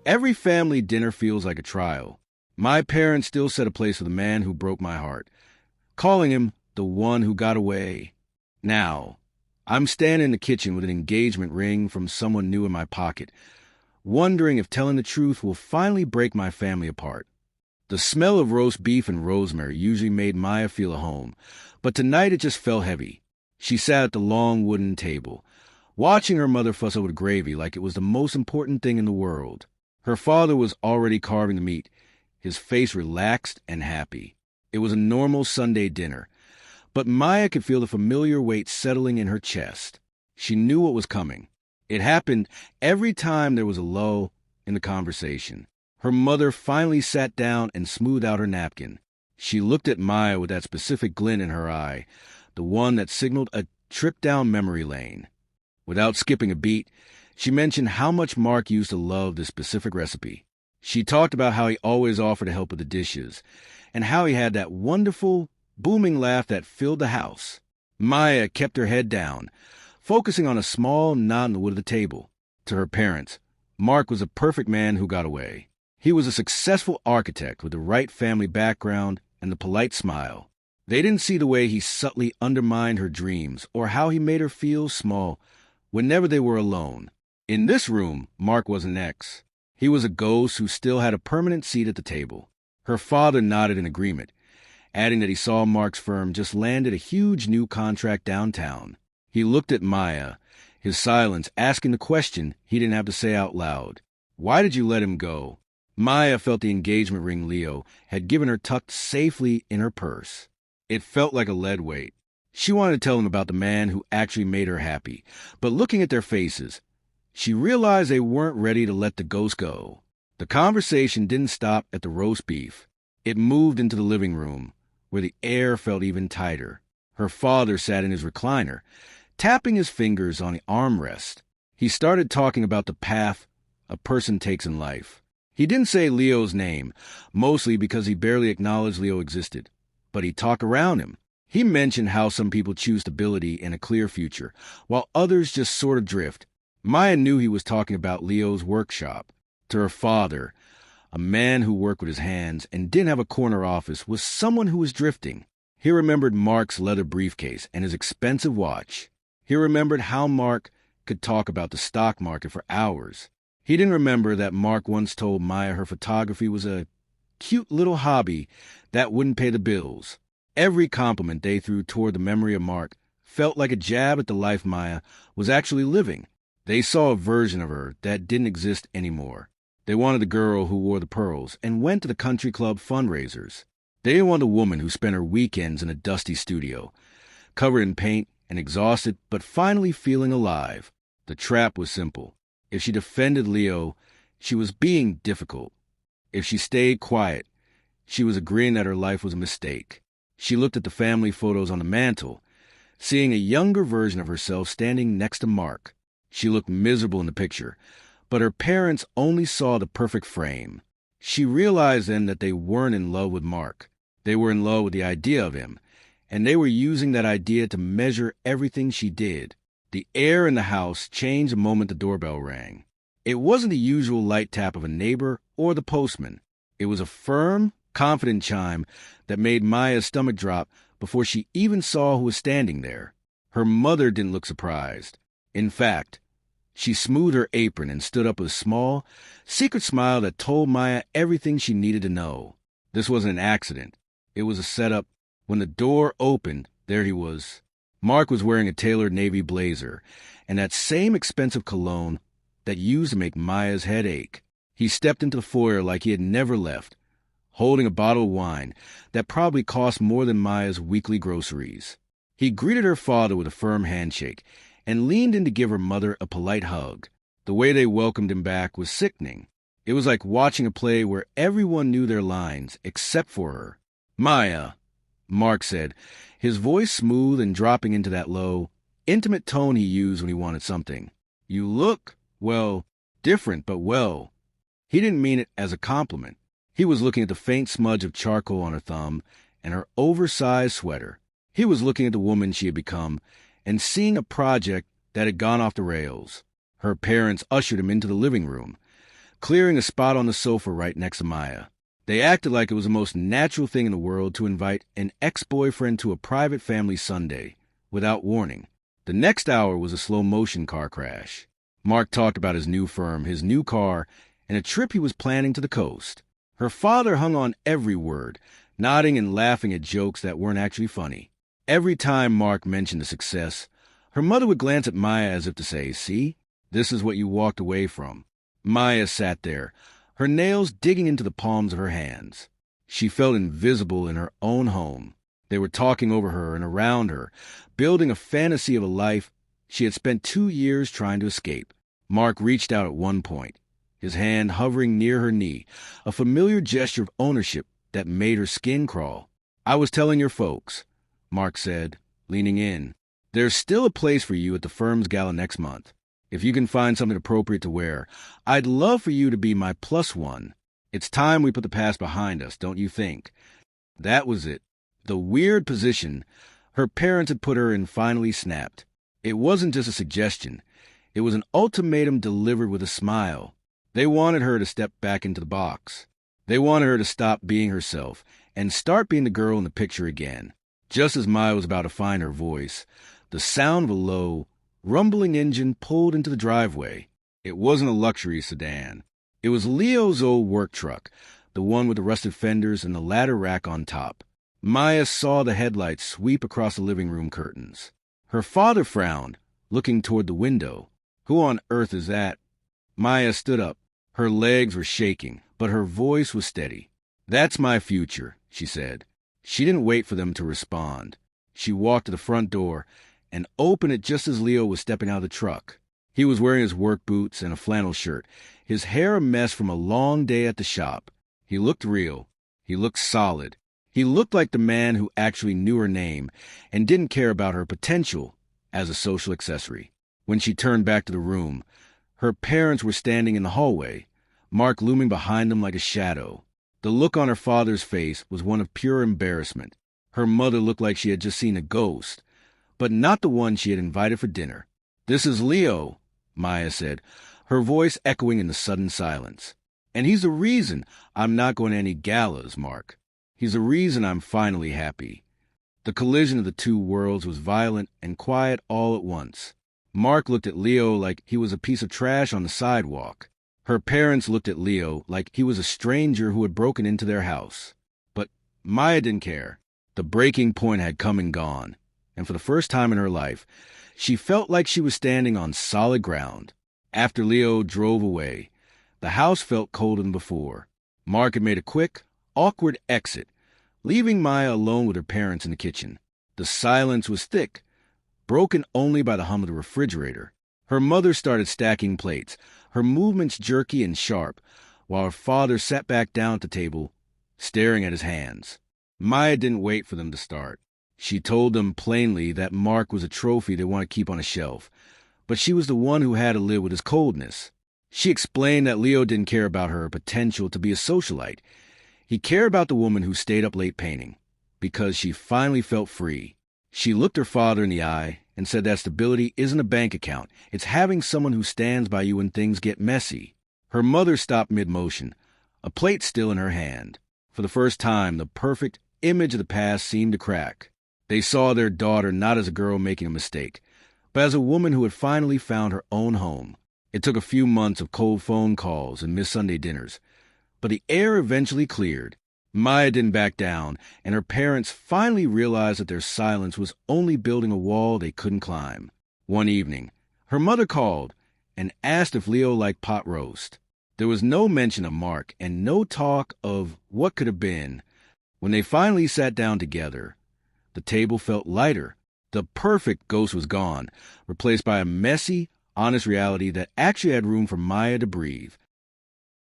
Every family dinner feels like a trial. My parents still set a place for the man who broke my heart, calling him the one who got away. Now, I'm standing in the kitchen with an engagement ring from someone new in my pocket, wondering if telling the truth will finally break my family apart. The smell of roast beef and rosemary usually made Maya feel at home, but tonight it just felt heavy. She sat at the long wooden table, watching her mother fuss over the gravy like it was the most important thing in the world. Her father was already carving the meat, his face relaxed and happy. It was a normal Sunday dinner, but Maya could feel the familiar weight settling in her chest. She knew what was coming. It happened every time there was a lull in the conversation. Her mother finally sat down and smoothed out her napkin. She looked at Maya with that specific glint in her eye, the one that signaled a trip down memory lane. Without skipping a beat, she mentioned how much Mark used to love this specific recipe. She talked about how he always offered to help with the dishes, and how he had that wonderful, booming laugh that filled the house. Maya kept her head down, focusing on a small knot in the wood of the table. To her parents, Mark was a perfect man who got away. He was a successful architect with the right family background and the polite smile. They didn't see the way he subtly undermined her dreams or how he made her feel small whenever they were alone. In this room, Mark was an ex. He was a ghost who still had a permanent seat at the table. Her father nodded in agreement, adding that he saw Mark's firm just landed a huge new contract downtown. He looked at Maya, his silence asking the question he didn't have to say out loud. Why did you let him go? Maya felt the engagement ring Leo had given her tucked safely in her purse. It felt like a lead weight. She wanted to tell him about the man who actually made her happy, but looking at their faces, she realized they weren't ready to let the ghost go. The conversation didn't stop at the roast beef. It moved into the living room, where the air felt even tighter. Her father sat in his recliner, tapping his fingers on the armrest. He started talking about the path a person takes in life. He didn't say Leo's name, mostly because he barely acknowledged Leo existed. But he talked around him. He mentioned how some people choose stability and a clear future, while others just sort of drift. Maya knew he was talking about Leo's workshop. To her father, a man who worked with his hands and didn't have a corner office was someone who was drifting. He remembered Mark's leather briefcase and his expensive watch. He remembered how Mark could talk about the stock market for hours. He didn't remember that Mark once told Maya her photography was a cute little hobby that wouldn't pay the bills. Every compliment they threw toward the memory of Mark felt like a jab at the life Maya was actually living. They saw a version of her that didn't exist anymore. They wanted the girl who wore the pearls and went to the country club fundraisers. They wanted a woman who spent her weekends in a dusty studio, covered in paint and exhausted, but finally feeling alive. The trap was simple. If she defended Leo, she was being difficult. If she stayed quiet, she was agreeing that her life was a mistake. She looked at the family photos on the mantel, seeing a younger version of herself standing next to Mark. She looked miserable in the picture, but her parents only saw the perfect frame. She realized then that they weren't in love with Mark. They were in love with the idea of him, and they were using that idea to measure everything she did. The air in the house changed the moment the doorbell rang. It wasn't the usual light tap of a neighbor or the postman. It was a firm, confident chime that made Maya's stomach drop before she even saw who was standing there. Her mother didn't look surprised. In fact, she smoothed her apron and stood up with a small, secret smile that told Maya everything she needed to know. This wasn't an accident. It was a setup. When the door opened, there he was. Mark was wearing a tailored navy blazer and that same expensive cologne that used to make Maya's head ache. He stepped into the foyer like he had never left, holding a bottle of wine that probably cost more than Maya's weekly groceries. He greeted her father with a firm handshake and leaned in to give her mother a polite hug. The way they welcomed him back was sickening. It was like watching a play where everyone knew their lines except for her. "Maya," Mark said, his voice smooth and dropping into that low, intimate tone he used when he wanted something. "You look, well, different, but well." He didn't mean it as a compliment. He was looking at the faint smudge of charcoal on her thumb and her oversized sweater. He was looking at the woman she had become and seeing a project that had gone off the rails. Her parents ushered him into the living room. clearing a spot on the sofa right next to Maya. They acted like it was the most natural thing in the world to invite an ex-boyfriend to a private family Sunday, without warning. The next hour was a slow-motion car crash. Mark talked about his new firm, his new car, and a trip he was planning to the coast. Her father hung on every word, nodding and laughing at jokes that weren't actually funny. Every time Mark mentioned the success, her mother would glance at Maya as if to say, "See, this is what you walked away from." Maya sat there, her nails digging into the palms of her hands. She felt invisible in her own home. They were talking over her and around her, building a fantasy of a life she had spent 2 years trying to escape. Mark reached out at one point, his hand hovering near her knee, a familiar gesture of ownership that made her skin crawl. "I was telling your folks," Mark said, leaning in. "There's still a place for you at the firm's gala next month. If you can find something appropriate to wear, I'd love for you to be my plus one. It's time we put the past behind us, don't you think?" That was it. The weird position her parents had put her in finally snapped. It wasn't just a suggestion. It was an ultimatum delivered with a smile. They wanted her to step back into the box. They wanted her to stop being herself and start being the girl in the picture again. Just as Maya was about to find her voice, the sound of a low, rumbling engine pulled into the driveway. It wasn't a luxury sedan. It was Leo's old work truck, the one with the rusted fenders and the ladder rack on top. Maya saw the headlights sweep across the living room curtains. Her father frowned, looking toward the window. "Who on earth is that?" Maya stood up. Her legs were shaking, but her voice was steady. "That's my future," she said. She didn't wait for them to respond. She walked to the front door and opened it just as Leo was stepping out of the truck. He was wearing his work boots and a flannel shirt, his hair a mess from a long day at the shop. He looked real. He looked solid. He looked like the man who actually knew her name and didn't care about her potential as a social accessory. When she turned back to the room, her parents were standing in the hallway, Mark looming behind them like a shadow. The look on her father's face was one of pure embarrassment. Her mother looked like she had just seen a ghost, but not the one she had invited for dinner. "This is Leo," Maya said, her voice echoing in the sudden silence. "And he's the reason I'm not going to any galas, Mark. He's the reason I'm finally happy." The collision of the two worlds was violent and quiet all at once. Mark looked at Leo like he was a piece of trash on the sidewalk. Her parents looked at Leo like he was a stranger who had broken into their house. But Maya didn't care. The breaking point had come and gone, and for the first time in her life, she felt like she was standing on solid ground. After Leo drove away, the house felt colder than before. Mark had made a quick, awkward exit, leaving Maya alone with her parents in the kitchen. The silence was thick, broken only by the hum of the refrigerator. Her mother started stacking plates, her movements jerky and sharp, while her father sat back down at the table, staring at his hands. Maya didn't wait for them to start. She told them plainly that Mark was a trophy they want to keep on a shelf, but she was the one who had to live with his coldness. She explained that Leo didn't care about her potential to be a socialite. He cared about the woman who stayed up late painting, because she finally felt free. She looked her father in the eye and said that stability isn't a bank account. It's having someone who stands by you when things get messy. Her mother stopped mid-motion, a plate still in her hand. For the first time, the perfect image of the past seemed to crack. They saw their daughter not as a girl making a mistake, but as a woman who had finally found her own home. It took a few months of cold phone calls and missed Sunday dinners, but the air eventually cleared. Maya didn't back down, and her parents finally realized that their silence was only building a wall they couldn't climb. One evening, her mother called and asked if Leo liked pot roast. There was no mention of Mark and no talk of what could have been. When they finally sat down together, the table felt lighter. The perfect ghost was gone, replaced by a messy, honest reality that actually had room for Maya to breathe.